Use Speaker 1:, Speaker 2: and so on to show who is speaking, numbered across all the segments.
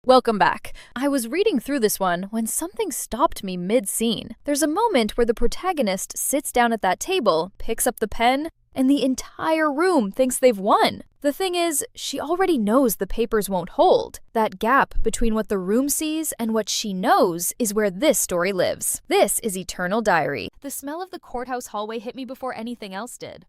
Speaker 1: Welcome back. I was reading through this one when something stopped me mid-scene. There's a moment where the protagonist sits down at that table, picks up the pen, and the entire room thinks they've won. The thing is, she already knows the papers won't hold. That gap between what the room sees and what she knows is where this story lives. This is Eternal Diary. The smell of the courthouse hallway hit me before anything else did.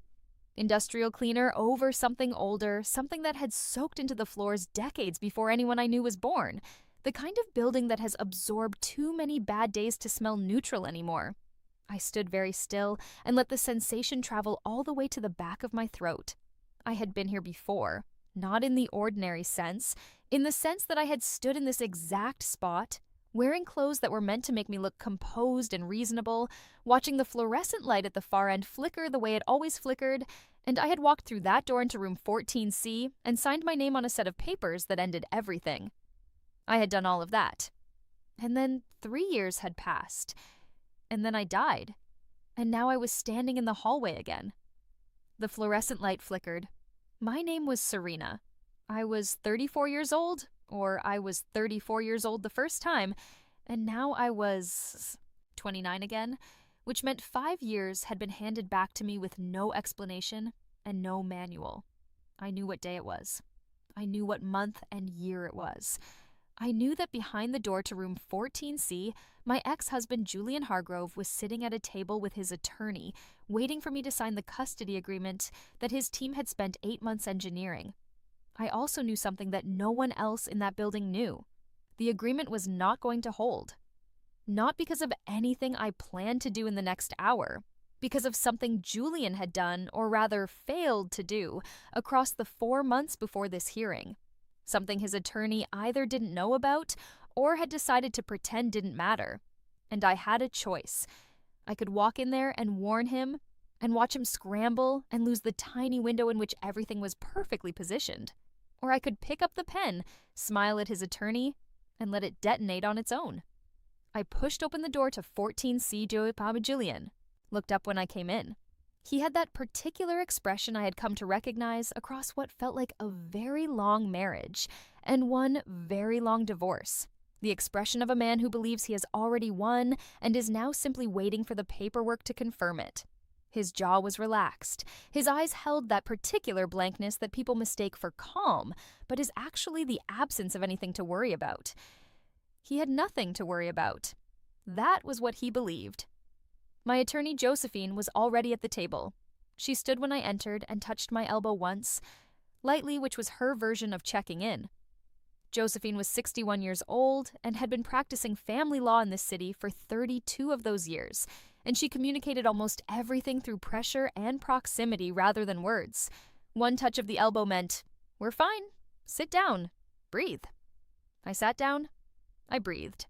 Speaker 1: Industrial cleaner over something older, something that had soaked into the floors decades before anyone I knew was born. The kind of building that has absorbed too many bad days to smell neutral anymore. I stood very still and let the sensation travel all the way to the back of my throat. I had been here before, not in the ordinary sense, in the sense that I had stood in this exact spot, wearing clothes that were meant to make me look composed and reasonable, watching the fluorescent light at the far end flicker the way it always flickered, and I had walked through that door into room 14C and signed my name on a set of papers that ended everything. I had done all of that. And then 3 years had passed. And then I died. And now I was standing in the hallway again. The fluorescent light flickered. My name was Serena. I was 34 years old, or I was 34 years old the first time, and now I was 29 again, which meant 5 years had been handed back to me with no explanation and no manual. I knew what day it was. I knew what month and year it was. I knew that behind the door to room 14C, my ex-husband Julian Hargrove was sitting at a table with his attorney, waiting for me to sign the custody agreement that his team had spent 8 months engineering. I also knew something that no one else in that building knew. The agreement was not going to hold. Not because of anything I planned to do in the next hour, because of something Julian had done, or rather failed to do, across the 4 months before this hearing. Something his attorney either didn't know about or had decided to pretend didn't matter. And I had a choice. I could walk in there and warn him and watch him scramble and lose the tiny window in which everything was perfectly positioned. Or I could pick up the pen, smile at his attorney, and let it detonate on its own. I pushed open the door to 14C Julian, looked up when I came in. He had that particular expression I had come to recognize across what felt like a very long marriage and one very long divorce. The expression of a man who believes he has already won and is now simply waiting for the paperwork to confirm it. His jaw was relaxed. His eyes held that particular blankness that people mistake for calm, but is actually the absence of anything to worry about. He had nothing to worry about. That was what he believed. My attorney Josephine was already at the table. She stood when I entered and touched my elbow once, lightly, which was her version of checking in. Josephine was 61 years old and had been practicing family law in this city for 32 of those years, and she communicated almost everything through pressure and proximity rather than words. One touch of the elbow meant, "We're fine. Sit down. Breathe." I sat down. I breathed.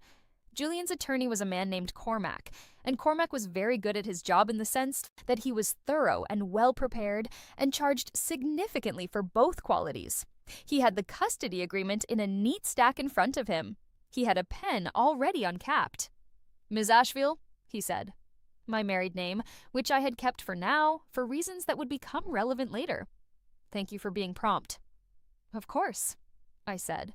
Speaker 1: Julian's attorney was a man named Cormac, and Cormac was very good at his job in the sense that he was thorough and well-prepared and charged significantly for both qualities. He had the custody agreement in a neat stack in front of him. He had a pen already uncapped. "Ms. Asheville," he said. My married name, which I had kept for now, for reasons that would become relevant later. "Thank you for being prompt." "Of course," I said.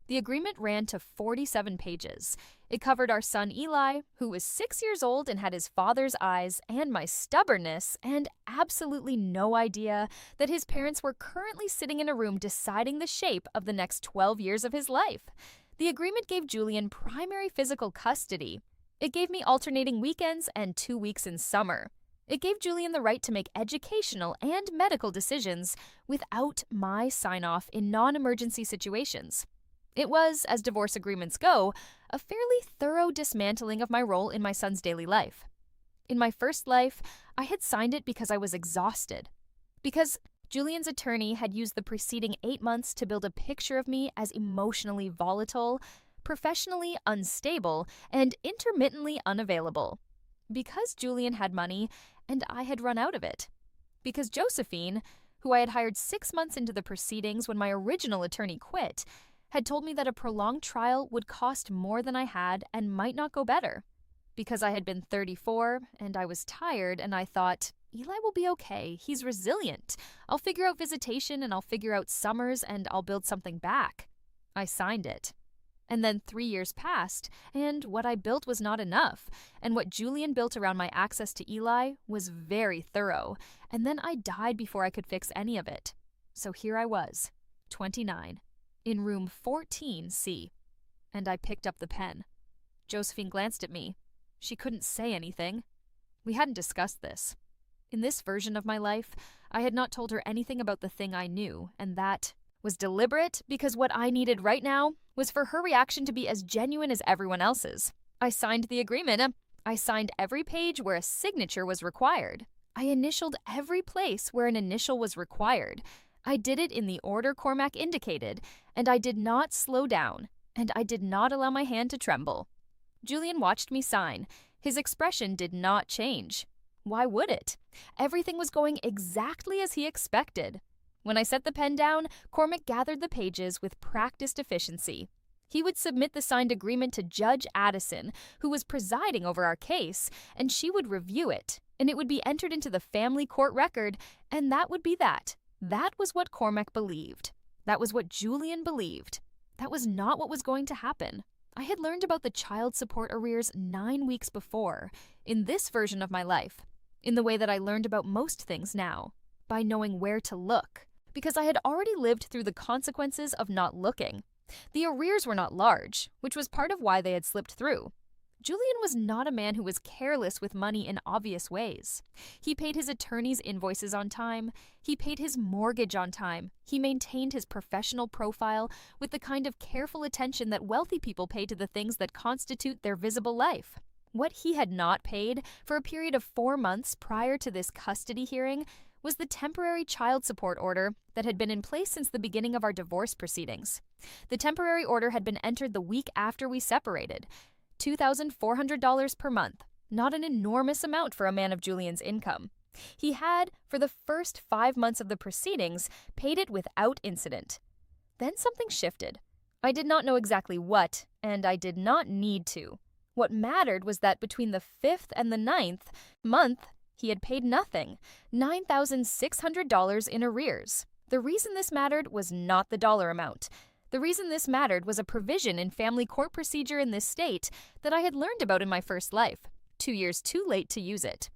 Speaker 1: The agreement ran to 47 pages. It covered our son Eli, who was 6 years old and had his father's eyes, and my stubbornness, and absolutely no idea that his parents were currently sitting in a room deciding the shape of the next 12 years of his life. The agreement gave Julian primary physical custody. It gave me alternating weekends and 2 weeks in summer. It gave Julian the right to make educational and medical decisions without my sign-off in non-emergency situations. It was, as divorce agreements go, a fairly thorough dismantling of my role in my son's daily life. In my first life, I had signed it because I was exhausted. Because Julian's attorney had used the preceding 8 months to build a picture of me as emotionally volatile, professionally unstable, and intermittently unavailable. Because Julian had money, and I had run out of it. Because Josephine, who I had hired 6 months into the proceedings when my original attorney quit, had told me that a prolonged trial would cost more than I had and might not go better. Because I had been 34 and I was tired and I thought, Eli will be okay, he's resilient. I'll figure out visitation and I'll figure out summers and I'll build something back. I signed it. And then 3 years passed, and what I built was not enough, and what Julian built around my access to Eli was very thorough, and then I died before I could fix any of it. So here I was, 29, in room 14C, and I picked up the pen. Josephine glanced at me. She couldn't say anything. We hadn't discussed this. In this version of my life, I had not told her anything about the thing I knew, and that was deliberate because what I needed right now was for her reaction to be as genuine as everyone else's. I signed the agreement. I signed every page where a signature was required. I initialed every place where an initial was required. I did it in the order Cormac indicated, and I did not slow down, and I did not allow my hand to tremble. Julian watched me sign. His expression did not change. Why would it? Everything was going exactly as he expected. When I set the pen down, Cormac gathered the pages with practiced efficiency. He would submit the signed agreement to Judge Addison, who was presiding over our case, and she would review it, and it would be entered into the family court record, and that would be that. That was what Cormac believed. That was what Julian believed. That was not what was going to happen. I had learned about the child support arrears 9 weeks before, in this version of my life, in the way that I learned about most things now, by knowing where to look, because I had already lived through the consequences of not looking. The arrears were not large, which was part of why they had slipped through. Julian was not a man who was careless with money in obvious ways. He paid his attorney's invoices on time. He paid his mortgage on time. He maintained his professional profile with the kind of careful attention that wealthy people pay to the things that constitute their visible life. What he had not paid for a period of 4 months prior to this custody hearing was the temporary child support order that had been in place since the beginning of our divorce proceedings. The temporary order had been entered the week after we separated. $2,400 per month, not an enormous amount for a man of Julian's income. He had, for the first 5 months of the proceedings, paid it without incident. Then something shifted. I did not know exactly what, and I did not need to. What mattered was that between the 5th and the 9th month, he had paid nothing, $9,600 in arrears. The reason this mattered was not the dollar amount. The reason this mattered was a provision in family court procedure in this state that I had learned about in my first life, 2 years too late to use it.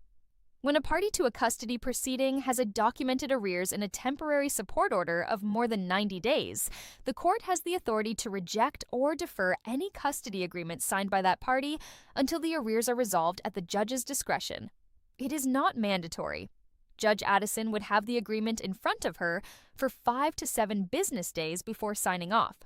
Speaker 1: When a party to a custody proceeding has a documented arrears in a temporary support order of more than 90 days, the court has the authority to reject or defer any custody agreement signed by that party until the arrears are resolved at the judge's discretion. It is not mandatory. Judge Addison would have the agreement in front of her for 5 to 7 business days before signing off.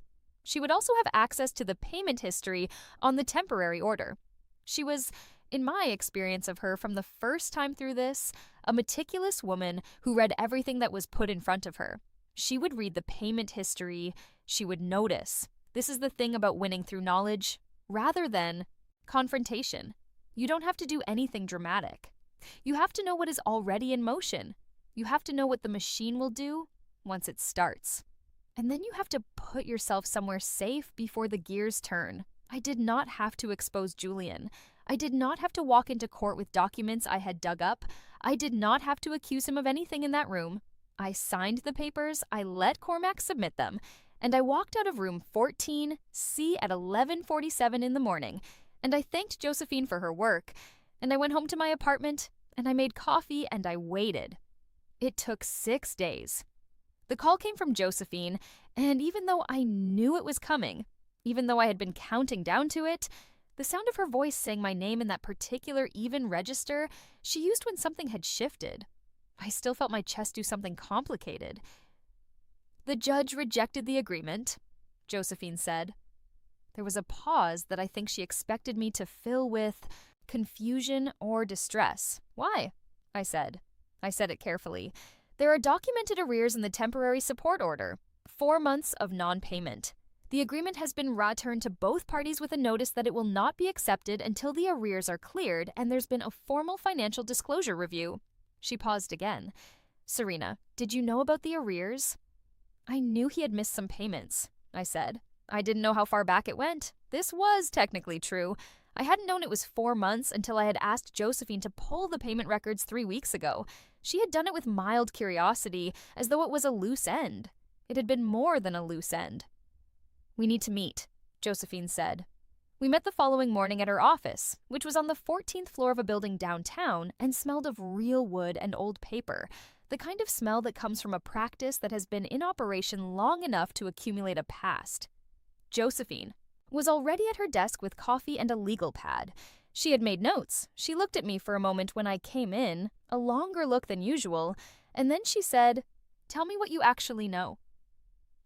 Speaker 1: She would also have access to the payment history on the temporary order. She was, in my experience of her from the first time through this, a meticulous woman who read everything that was put in front of her. She would read the payment history. She would notice. This is the thing about winning through knowledge, rather than confrontation. You don't have to do anything dramatic. You have to know what is already in motion. You have to know what the machine will do once it starts. And then you have to put yourself somewhere safe before the gears turn. I did not have to expose Julian. I did not have to walk into court with documents I had dug up. I did not have to accuse him of anything in that room. I signed the papers, I let Cormac submit them, and I walked out of room 14C at 11:47 in the morning, and I thanked Josephine for her work, and I went home to my apartment, and I made coffee, and I waited. It took 6 days. The call came from Josephine, and even though I knew it was coming, even though I had been counting down to it, the sound of her voice saying my name in that particular even register she used when something had shifted. I still felt my chest do something complicated. The judge rejected the agreement, Josephine said. There was a pause that I think she expected me to fill with confusion or distress. Why? I said. I said it carefully. There are documented arrears in the temporary support order. 4 months of non-payment. The agreement has been returned to both parties with a notice that it will not be accepted until the arrears are cleared and there's been a formal financial disclosure review. She paused again. Serena, did you know about the arrears? I knew he had missed some payments, I said. I didn't know how far back it went. This was technically true. I hadn't known it was 4 months until I had asked Josephine to pull the payment records 3 weeks ago. She had done it with mild curiosity, as though it was a loose end. It had been more than a loose end. We need to meet, Josephine said. We met the following morning at her office, which was on the 14th floor of a building downtown and smelled of real wood and old paper, the kind of smell that comes from a practice that has been in operation long enough to accumulate a past. Josephine was already at her desk with coffee and a legal pad. She had made notes. She looked at me for a moment when I came in, a longer look than usual, and then she said, "Tell me what you actually know."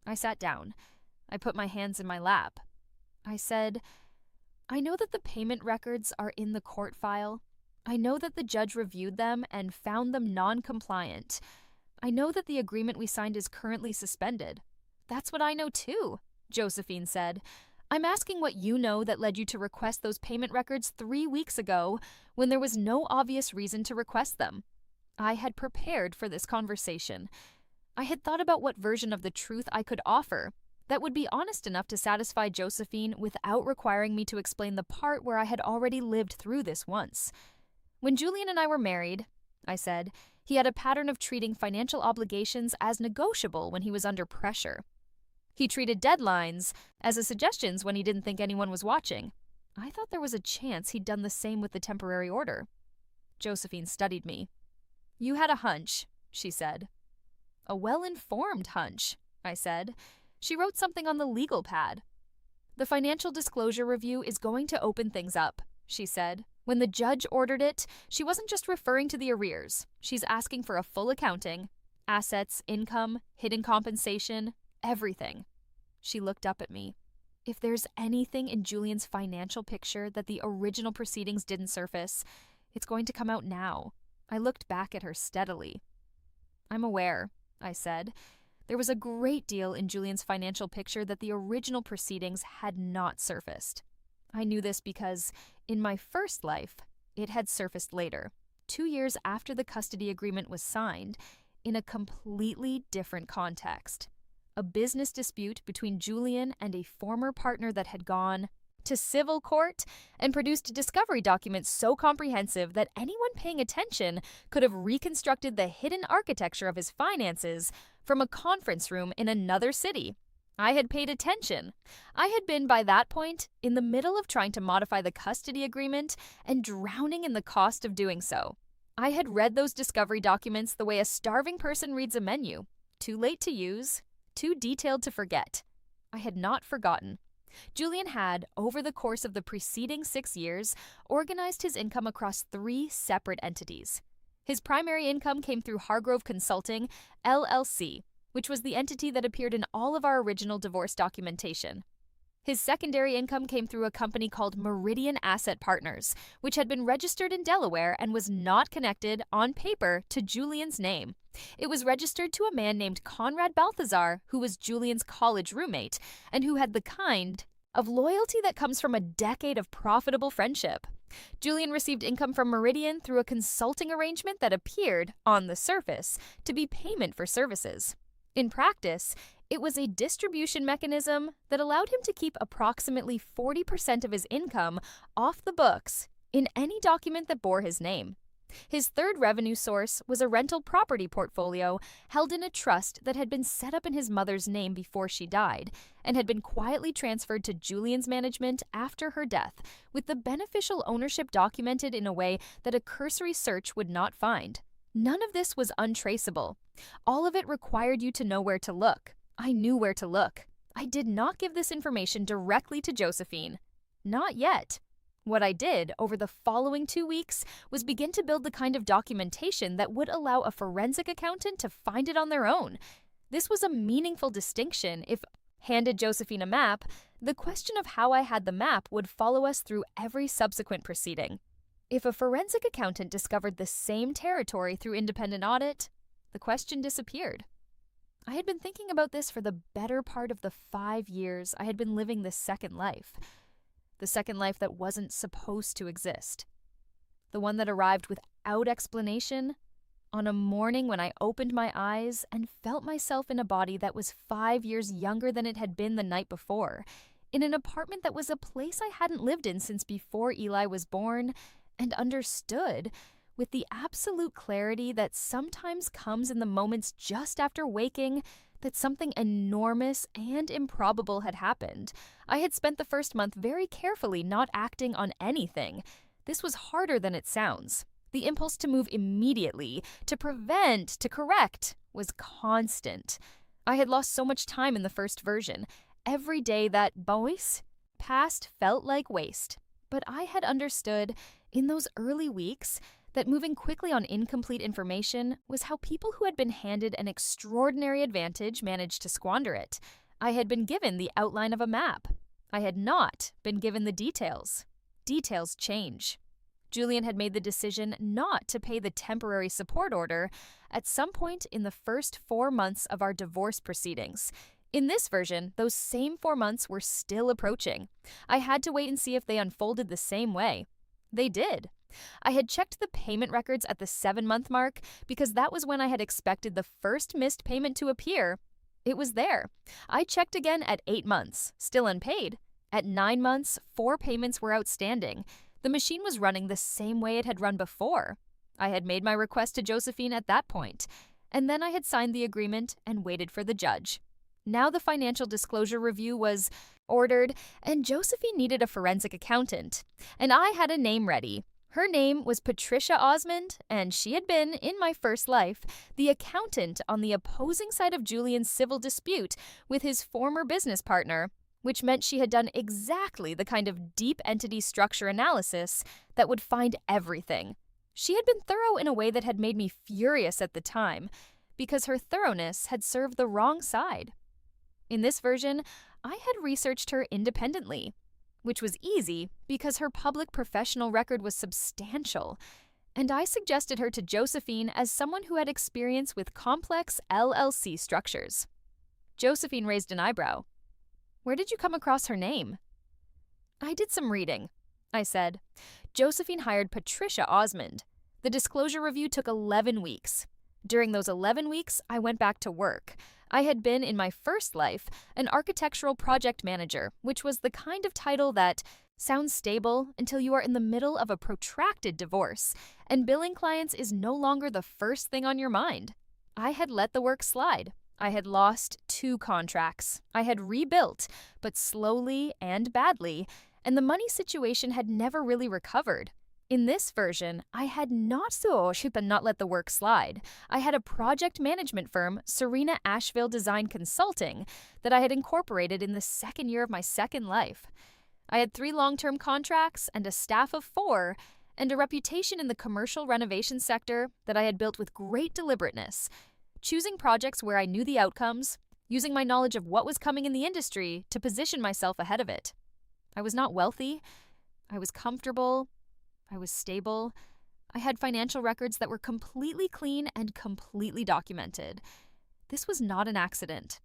Speaker 1: I sat down. I put my hands in my lap. I said, "I know that the payment records are in the court file. I know that the judge reviewed them and found them non-compliant. I know that the agreement we signed is currently suspended." "That's what I know too," Josephine said. "I'm asking what you know that led you to request those payment records 3 weeks ago when there was no obvious reason to request them." I had prepared for this conversation. I had thought about what version of the truth I could offer that would be honest enough to satisfy Josephine without requiring me to explain the part where I had already lived through this once. "When Julian and I were married," I said, "he had a pattern of treating financial obligations as negotiable when he was under pressure. He treated deadlines as suggestions when he didn't think anyone was watching. I thought there was a chance he'd done the same with the temporary order." Josephine studied me. "You had a hunch," she said. "A well-informed hunch," I said. She wrote something on the legal pad. "The financial disclosure review is going to open things up," she said. "When the judge ordered it, she wasn't just referring to the arrears. She's asking for a full accounting. Assets, income, hidden compensation, everything." She looked up at me. "If there's anything in Julian's financial picture that the original proceedings didn't surface, it's going to come out now." I looked back at her steadily. "I'm aware," I said. "There was a great deal in Julian's financial picture that the original proceedings had not surfaced. I knew this because, in my first life, it had surfaced later, 2 years after the custody agreement was signed, in a completely different context. A business dispute between Julian and a former partner that had gone to civil court and produced discovery documents so comprehensive that anyone paying attention could have reconstructed the hidden architecture of his finances from a conference room in another city. I had paid attention. I had been, by that point, in the middle of trying to modify the custody agreement and drowning in the cost of doing so. I had read those discovery documents the way a starving person reads a menu. Too late to use, too detailed to forget. I had not forgotten. Julian had, over the course of the preceding 6 years, organized his income across 3 separate entities. His primary income came through Hargrove Consulting, LLC, which was the entity that appeared in all of our original divorce documentation. His secondary income came through a company called Meridian Asset Partners, which had been registered in Delaware and was not connected, on paper, to Julian's name. It was registered to a man named Conrad Balthazar, who was Julian's college roommate, and who had the kind of loyalty that comes from a decade of profitable friendship. Julian received income from Meridian through a consulting arrangement that appeared, on the surface, to be payment for services. In practice, it was a distribution mechanism that allowed him to keep approximately 40% of his income off the books in any document that bore his name. His third revenue source was a rental property portfolio held in a trust that had been set up in his mother's name before she died and had been quietly transferred to Julian's management after her death, with the beneficial ownership documented in a way that a cursory search would not find. None of this was untraceable. All of it required you to know where to look. I knew where to look. I did not give this information directly to Josephine. Not yet. What I did over the following 2 weeks was begin to build the kind of documentation that would allow a forensic accountant to find it on their own. This was a meaningful distinction. If handed Josephine a map, the question of how I had the map would follow us through every subsequent proceeding. If a forensic accountant discovered the same territory through independent audit, the question disappeared. I had been thinking about this for the better part of the 5 years I had been living this second life. The second life that wasn't supposed to exist. The one that arrived without explanation on a morning when I opened my eyes and felt myself in a body that was 5 years younger than it had been the night before, in an apartment that was a place I hadn't lived in since before Eli was born and understood, with the absolute clarity that sometimes comes in the moments just after waking that something enormous and improbable had happened. I had spent the first month very carefully not acting on anything. This was harder than it sounds. The impulse to move immediately, to prevent, to correct, was constant. I had lost so much time in the first version. Every day that voice passed felt like waste. But I had understood, in those early weeks, that moving quickly on incomplete information was how people who had been handed an extraordinary advantage managed to squander it. I had been given the outline of a map. I had not been given the details. Details change. Julian had made the decision not to pay the temporary support order at some point in the first 4 months of our divorce proceedings. In this version, those same 4 months were still approaching. I had to wait and see if they unfolded the same way. They did. I had checked the payment records at the 7-month mark because that was when I had expected the first missed payment to appear. It was there. I checked again at 8 months, still unpaid. At 9 months, 4 payments were outstanding. The machine was running the same way it had run before. I had made my request to Josephine at that point, and then I had signed the agreement and waited for the judge. Now the financial disclosure review was ordered, and Josephine needed a forensic accountant, and I had a name ready. Her name was Patricia Osmond, and she had been, in my first life, the accountant on the opposing side of Julian's civil dispute with his former business partner, which meant she had done exactly the kind of deep entity structure analysis that would find everything. She had been thorough in a way that had made me furious at the time, because her thoroughness had served the wrong side. In this version, I had researched her independently, which was easy because her public professional record was substantial, and I suggested her to Josephine as someone who had experience with complex LLC structures. Josephine raised an eyebrow. "Where did you come across her name?" "I did some reading," I said. Josephine hired Patricia Osmond. The disclosure review took 11 weeks. During those 11 weeks, I went back to work. I had been, in my first life, an architectural project manager, which was the kind of title that sounds stable until you are in the middle of a protracted divorce, and billing clients is no longer the first thing on your mind. I had let the work slide. I had lost 2 contracts. I had rebuilt, but slowly and badly, and the money situation had never really recovered. In this version, I had not let the work slide. I had a project management firm, Serena Asheville Design Consulting, that I had incorporated in the 2nd year of my second life. I had 3 long-term contracts and a staff of 4, and a reputation in the commercial renovation sector that I had built with great deliberateness, choosing projects where I knew the outcomes, using my knowledge of what was coming in the industry to position myself ahead of it. I was not wealthy. I was comfortable. I was stable. I had financial records that were completely clean and completely documented. This was not an accident.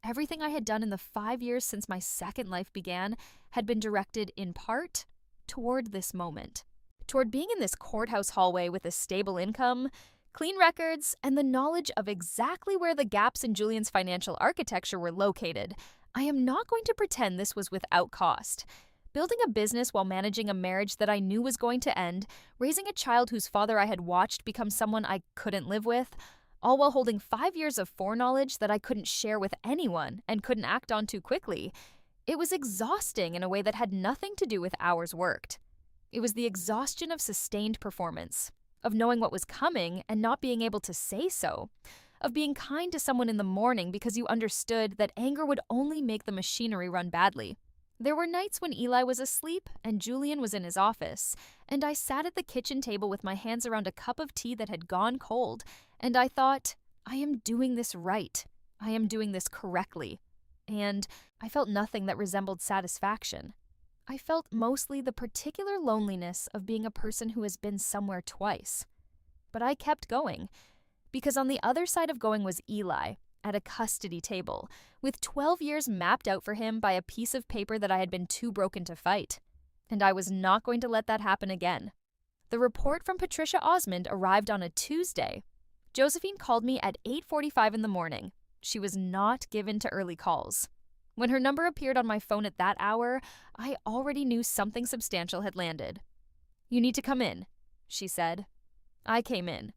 Speaker 1: Everything I had done in the 5 years since my second life began had been directed in part toward this moment, toward being in this courthouse hallway with a stable income, clean records, and the knowledge of exactly where the gaps in Julian's financial architecture were located. I am not going to pretend this was without cost. Building a business while managing a marriage that I knew was going to end, raising a child whose father I had watched become someone I couldn't live with, all while holding 5 years of foreknowledge that I couldn't share with anyone and couldn't act on too quickly. It was exhausting in a way that had nothing to do with hours worked. It was the exhaustion of sustained performance, of knowing what was coming and not being able to say so, of being kind to someone in the morning because you understood that anger would only make the machinery run badly. There were nights when Eli was asleep and Julian was in his office, and I sat at the kitchen table with my hands around a cup of tea that had gone cold, and I thought, I am doing this right. I am doing this correctly. And I felt nothing that resembled satisfaction. I felt mostly the particular loneliness of being a person who has been somewhere twice. But I kept going, because on the other side of going was Eli, at a custody table, with 12 years mapped out for him by a piece of paper that I had been too broken to fight. And I was not going to let that happen again. The report from Patricia Osmond arrived on a Tuesday. Josephine called me at 8:45 in the morning. She was not given to early calls. When her number appeared on my phone at that hour, I already knew something substantial had landed. "You need to come in," she said. I came in.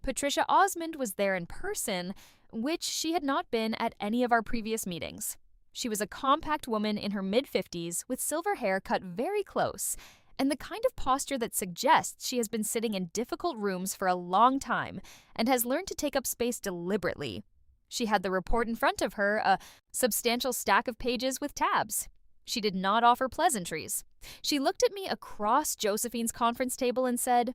Speaker 1: Patricia Osmond was there in person, which she had not been at any of our previous meetings. She was a compact woman in her mid-50s with silver hair cut very close, and the kind of posture that suggests she has been sitting in difficult rooms for a long time and has learned to take up space deliberately. She had the report in front of her, a substantial stack of pages with tabs. She did not offer pleasantries. She looked at me across Josephine's conference table and said,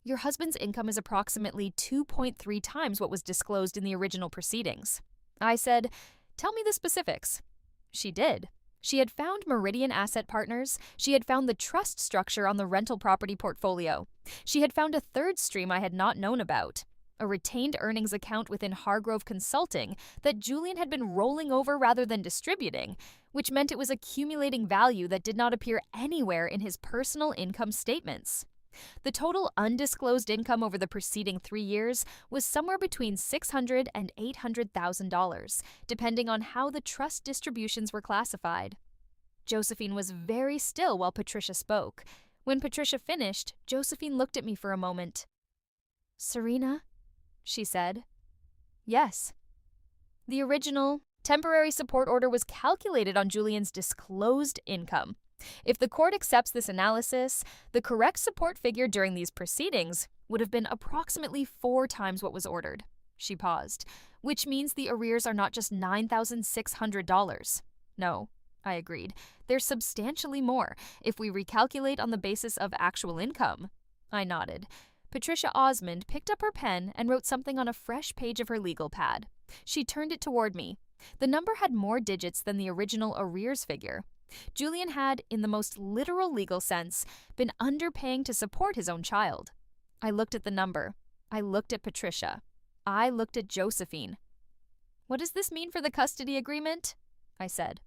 Speaker 1: "Your husband's income is approximately 2.3 times what was disclosed in the original proceedings." I said, "Tell me the specifics." She did. She had found Meridian Asset Partners. She had found the trust structure on the rental property portfolio. She had found a third stream I had not known about, a retained earnings account within Hargrove Consulting that Julian had been rolling over rather than distributing, which meant it was accumulating value that did not appear anywhere in his personal income statements. The total undisclosed income over the preceding 3 years was somewhere between $600,000 and $800,000, depending on how the trust distributions were classified. Josephine was very still while Patricia spoke. When Patricia finished, Josephine looked at me for a moment. "Serena?" she said. "Yes." The original temporary support order was calculated on Julian's disclosed income. If the court accepts this analysis, the correct support figure during these proceedings would have been approximately 4 times what was ordered. She paused, which means the arrears are not just $9,600. No, I agreed. They're substantially more if we recalculate on the basis of actual income. I nodded. Patricia Osmond picked up her pen and wrote something on a fresh page of her legal pad. She turned it toward me. The number had more digits than the original arrears figure. Julian had, in the most literal legal sense, been underpaying to support his own child. I looked at the number. I looked at Patricia. I looked at Josephine. "What does this mean for the custody agreement?" I said.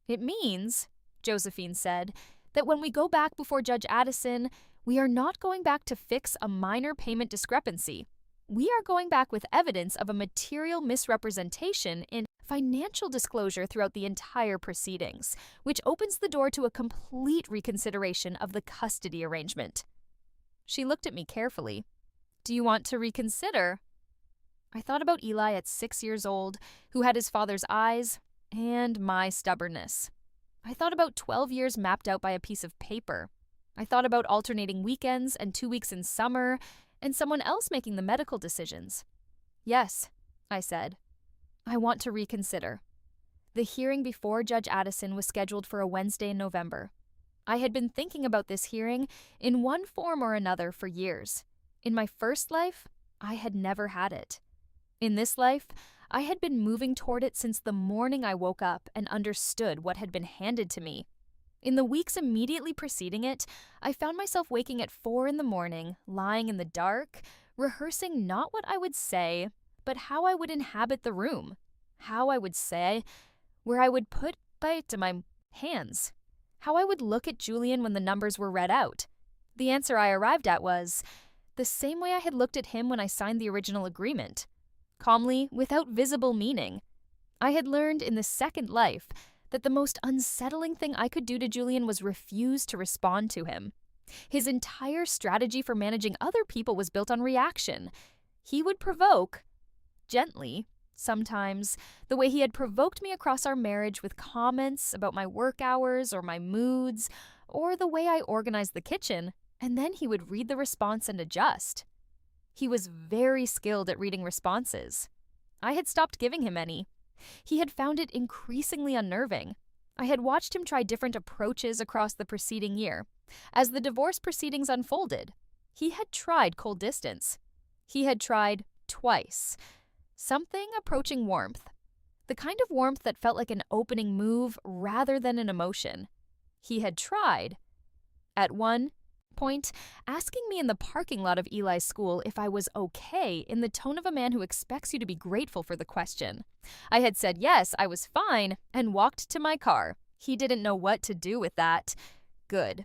Speaker 1: "It means," Josephine said, "that when we go back before Judge Addison, we are not going back to fix a minor payment discrepancy. We are going back with evidence of a material misrepresentation in financial disclosure throughout the entire proceedings, which opens the door to a complete reconsideration of the custody arrangement." She looked at me carefully. "Do you want to reconsider?" I thought about Eli at 6 years old, who had his father's eyes and my stubbornness. I thought about 12 years mapped out by a piece of paper. I thought about alternating weekends and 2 weeks in summer, and someone else making the medical decisions. "Yes," I said. "I want to reconsider." The hearing before Judge Addison was scheduled for a Wednesday in November. I had been thinking about this hearing in one form or another for years. In my first life, I had never had it. In this life, I had been moving toward it since the morning I woke up and understood what had been handed to me. In the weeks immediately preceding it, I found myself waking at 4 a.m, lying in the dark, rehearsing not what I would say, but how I would inhabit the room, how I would say, where I would put it to my hands, how I would look at Julian when the numbers were read out. The answer I arrived at was the same way I had looked at him when I signed the original agreement, calmly, without visible meaning. I had learned in the second life that the most unsettling thing I could do to Julian was refuse to respond to him. His entire strategy for managing other people was built on reaction. He would provoke, gently, sometimes, the way he had provoked me across our marriage with comments about my work hours or my moods, or the way I organized the kitchen, and then he would read the response and adjust. He was very skilled at reading responses. I had stopped giving him any. He had found it increasingly unnerving. I had watched him try different approaches across the preceding year. As the divorce proceedings unfolded, he had tried cold distance. He had tried twice. Something approaching warmth. The kind of warmth that felt like an opening move rather than an emotion. He had tried, at one point, asking me in the parking lot of Eli's school if I was okay in the tone of a man who expects you to be grateful for the question. I had said yes, I was fine, and walked to my car. He didn't know what to do with that. Good.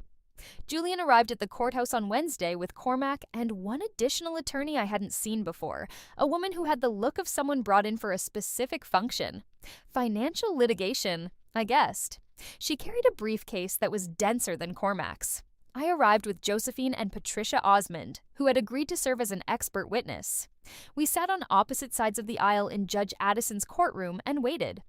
Speaker 1: Julian arrived at the courthouse on Wednesday with Cormac and one additional attorney I hadn't seen before, a woman who had the look of someone brought in for a specific function. Financial litigation, I guessed. She carried a briefcase that was denser than Cormac's. I arrived with Josephine and Patricia Osmond, who had agreed to serve as an expert witness. We sat on opposite sides of the aisle in Judge Addison's courtroom and waited.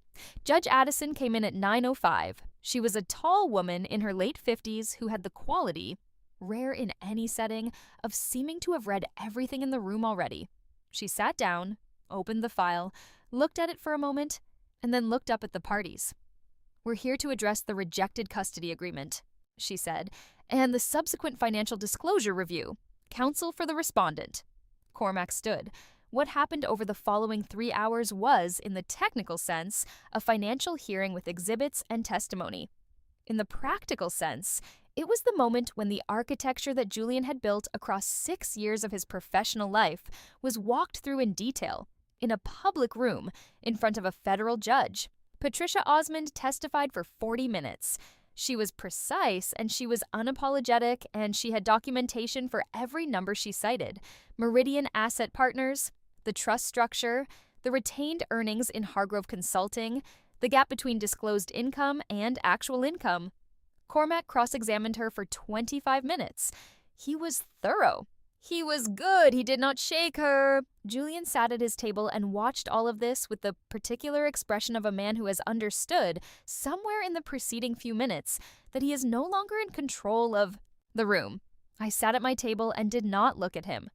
Speaker 1: Judge Addison came in at 9:05. She was a tall woman in her late 50s who had the quality, rare in any setting, of seeming to have read everything in the room already. She sat down, opened the file, looked at it for a moment, and then looked up at the parties. "We're here to address the rejected custody agreement," she said, "and the subsequent financial disclosure review. Counsel for the respondent." Cormac stood. What happened over the following 3 hours was, in the technical sense, a financial hearing with exhibits and testimony. In the practical sense, it was the moment when the architecture that Julian had built across 6 years of his professional life was walked through in detail, in a public room, in front of a federal judge. Patricia Osmond testified for 40 minutes. She was precise and she was unapologetic, and she had documentation for every number she cited: Meridian Asset Partners, the trust structure, the retained earnings in Hargrove Consulting, the gap between disclosed income and actual income. Cormac cross-examined her for 25 minutes. He was thorough. He was good. He did not shake her. Julian sat at his table and watched all of this with the particular expression of a man who has understood, somewhere in the preceding few minutes, that he is no longer in control of the room. I sat at my table and did not look at him.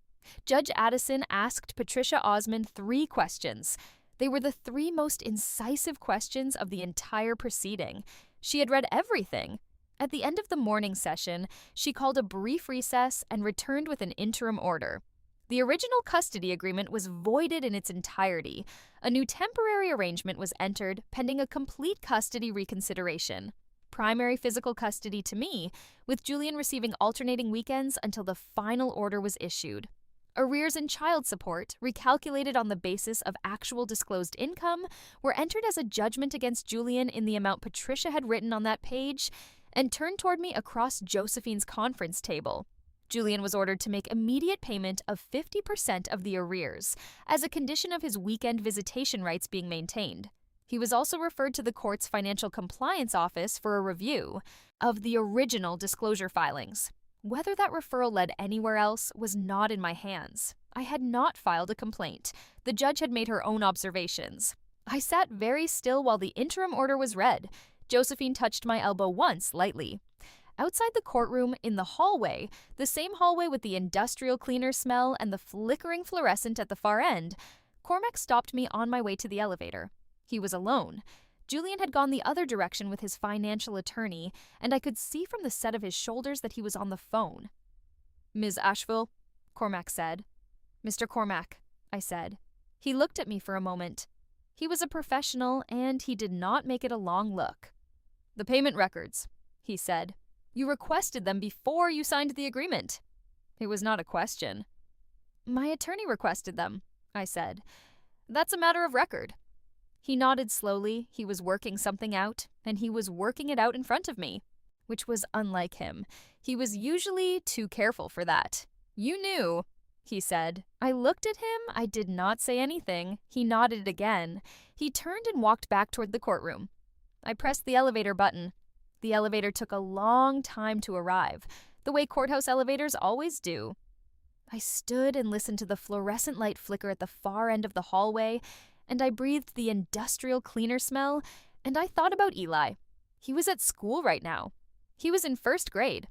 Speaker 1: Judge Addison asked Patricia Osmond 3 questions. They were the 3 most incisive questions of the entire proceeding. She had read everything. At the end of the morning session, she called a brief recess and returned with an interim order. The original custody agreement was voided in its entirety. A new temporary arrangement was entered pending a complete custody reconsideration. Primary physical custody to me, with Julian receiving alternating weekends until the final order was issued. Arrears in child support, recalculated on the basis of actual disclosed income, were entered as a judgment against Julian in the amount Patricia had written on that page, and turned toward me across Josephine's conference table. Julian was ordered to make immediate payment of 50% of the arrears, as a condition of his weekend visitation rights being maintained. He was also referred to the court's Financial Compliance Office for a review of the original disclosure filings. Whether that referral led anywhere else was not in my hands. I had not filed a complaint. The judge had made her own observations. I sat very still while the interim order was read. Josephine touched my elbow once, lightly. Outside the courtroom, in the hallway, the same hallway with the industrial cleaner smell and the flickering fluorescent at the far end, Cormac stopped me on my way to the elevator. He was alone. Julian had gone the other direction with his financial attorney, and I could see from the set of his shoulders that he was on the phone. "Ms. Asheville," Cormac said. "Mr. Cormac," I said. He looked at me for a moment. He was a professional, and he did not make it a long look. "The payment records," he said. "You requested them before you signed the agreement." It was not a question. "My attorney requested them," I said. "That's a matter of record." He nodded slowly. He was working something out, and he was working it out in front of me, which was unlike him. He was usually too careful for that. "You knew," he said. I looked at him. I did not say anything. He nodded again. He turned and walked back toward the courtroom. I pressed the elevator button. The elevator took a long time to arrive, the way courthouse elevators always do. I stood and listened to the fluorescent light flicker at the far end of the hallway, and I breathed the industrial cleaner smell, and I thought about Eli. He was at school right now. He was in 1st grade.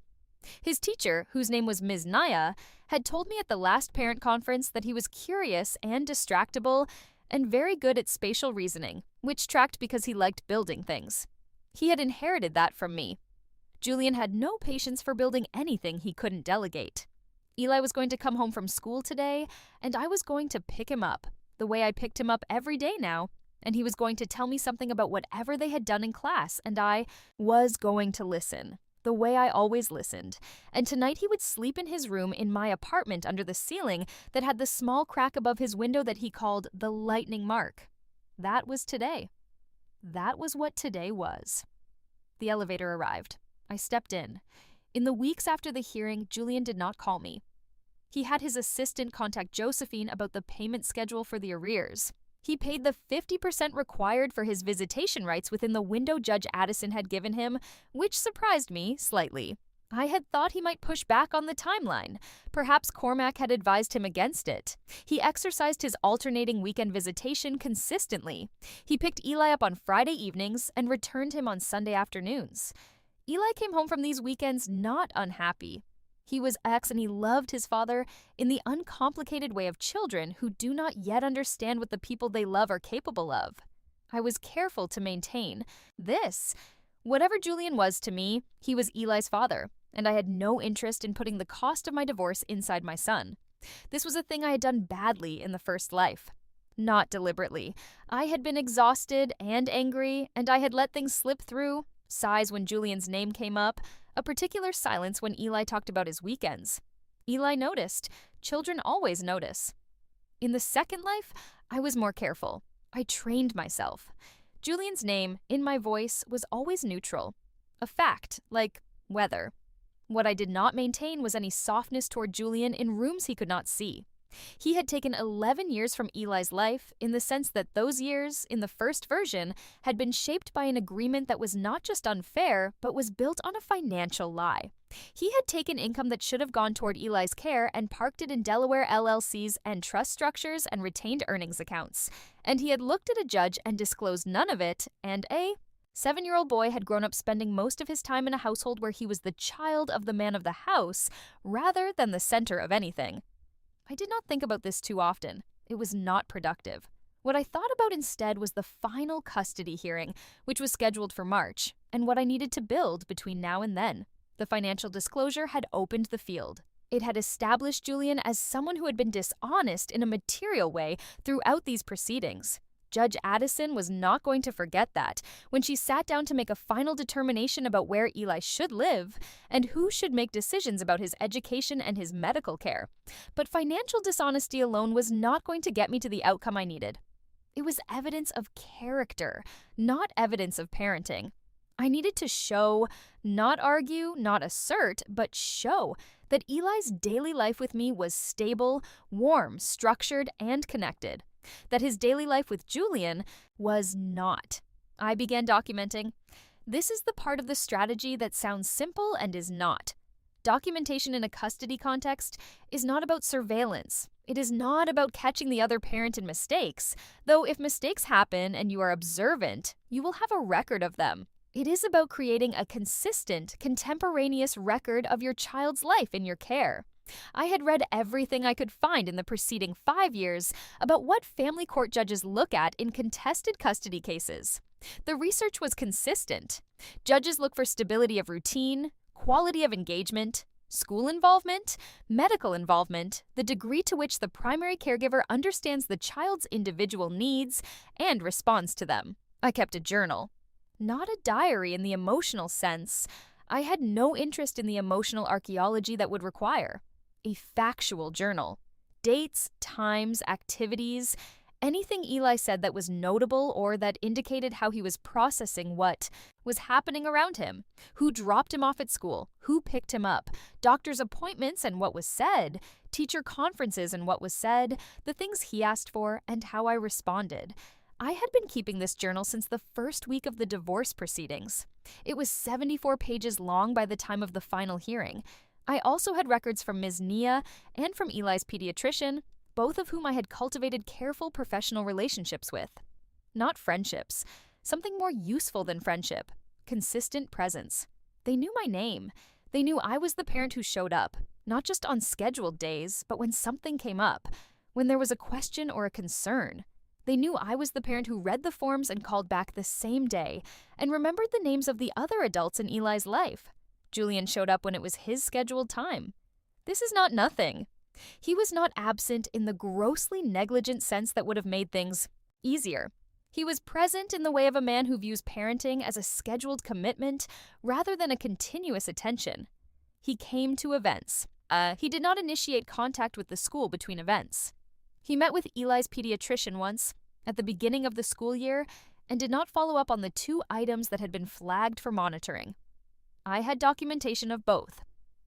Speaker 1: His teacher, whose name was Ms. Naya, had told me at the last parent conference that he was curious and distractible and very good at spatial reasoning, which tracked because he liked building things. He had inherited that from me. Julian had no patience for building anything he couldn't delegate. Eli was going to come home from school today, and I was going to pick him up, the way I picked him up every day now, and he was going to tell me something about whatever they had done in class, and I was going to listen, the way I always listened. And tonight he would sleep in his room in my apartment under the ceiling that had the small crack above his window that he called the lightning mark. That was today. That was what today was. The elevator arrived. I stepped in. In the weeks after the hearing, Julian did not call me. He had his assistant contact Josephine about the payment schedule for the arrears. He paid the 50% required for his visitation rights within the window Judge Addison had given him, which surprised me slightly. I had thought he might push back on the timeline. Perhaps Cormac had advised him against it. He exercised his alternating weekend visitation consistently. He picked Eli up on Friday evenings and returned him on Sunday afternoons. Eli came home from these weekends not unhappy. He was ex and he loved his father in the uncomplicated way of children who do not yet understand what the people they love are capable of. I was careful to maintain this. Whatever Julian was to me, he was Eli's father, and I had no interest in putting the cost of my divorce inside my son. This was a thing I had done badly in the first life. Not deliberately. I had been exhausted and angry, and I had let things slip through, sighs when Julian's name came up, a particular silence when Eli talked about his weekends. Eli noticed. Children always notice. In the second life, I was more careful. I trained myself. Julian's name, in my voice, was always neutral. A fact, like weather. What I did not maintain was any softness toward Julian in rooms he could not see. He had taken 11 years from Eli's life in the sense that those years, in the first version, had been shaped by an agreement that was not just unfair, but was built on a financial lie. He had taken income that should have gone toward Eli's care and parked it in Delaware LLCs and trust structures and retained earnings accounts. And he had looked at a judge and disclosed none of it, and a 7-year-old boy had grown up spending most of his time in a household where he was the child of the man of the house rather than the center of anything. I did not think about this too often. It was not productive. What I thought about instead was the final custody hearing, which was scheduled for March, and what I needed to build between now and then. The financial disclosure had opened the field. It had established Julian as someone who had been dishonest in a material way throughout these proceedings. Judge Addison was not going to forget that when she sat down to make a final determination about where Eli should live and who should make decisions about his education and his medical care. But financial dishonesty alone was not going to get me to the outcome I needed. It was evidence of character, not evidence of parenting. I needed to show, not argue, not assert, but show that Eli's daily life with me was stable, warm, structured, and connected. That his daily life with Julian was not. I began documenting. This is the part of the strategy that sounds simple and is not. Documentation in a custody context is not about surveillance. It is not about catching the other parent in mistakes, though if mistakes happen and you are observant, you will have a record of them. It is about creating a consistent, contemporaneous record of your child's life in your care. I had read everything I could find in the preceding 5 years about what family court judges look at in contested custody cases. The research was consistent. Judges look for stability of routine, quality of engagement, school involvement, medical involvement, the degree to which the primary caregiver understands the child's individual needs and responds to them. I kept a journal. Not a diary in the emotional sense. I had no interest in the emotional archaeology that would require. A factual journal. Dates, times, activities, anything Eli said that was notable or that indicated how he was processing what was happening around him, who dropped him off at school, who picked him up, doctor's appointments and what was said, teacher conferences and what was said, the things he asked for, and how I responded. I had been keeping this journal since the first week of the divorce proceedings. It was 74 pages long by the time of the final hearing. I also had records from Ms. Nia and from Eli's pediatrician, both of whom I had cultivated careful professional relationships with. Not friendships, something more useful than friendship, consistent presence. They knew my name. They knew I was the parent who showed up, not just on scheduled days, but when something came up, when there was a question or a concern. They knew I was the parent who read the forms and called back the same day, and remembered the names of the other adults in Eli's life. Julian showed up when it was his scheduled time. This is not nothing. He was not absent in the grossly negligent sense that would have made things easier. He was present in the way of a man who views parenting as a scheduled commitment rather than a continuous attention. He came to events. He did not initiate contact with the school between events. He met with Eli's pediatrician once, at the beginning of the school year, and did not follow up on the 2 items that had been flagged for monitoring. I had documentation of both.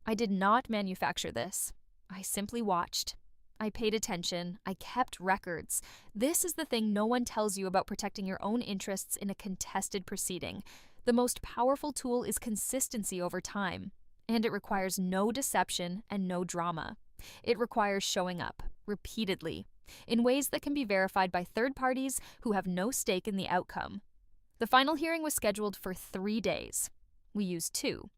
Speaker 1: I did not manufacture this. I simply watched. I paid attention. I kept records. This is the thing no one tells you about protecting your own interests in a contested proceeding. The most powerful tool is consistency over time. and it requires no deception and no drama. It requires showing up, repeatedly, in ways that can be verified by third parties who have no stake in the outcome. The final hearing was scheduled for 3 days. We used 2.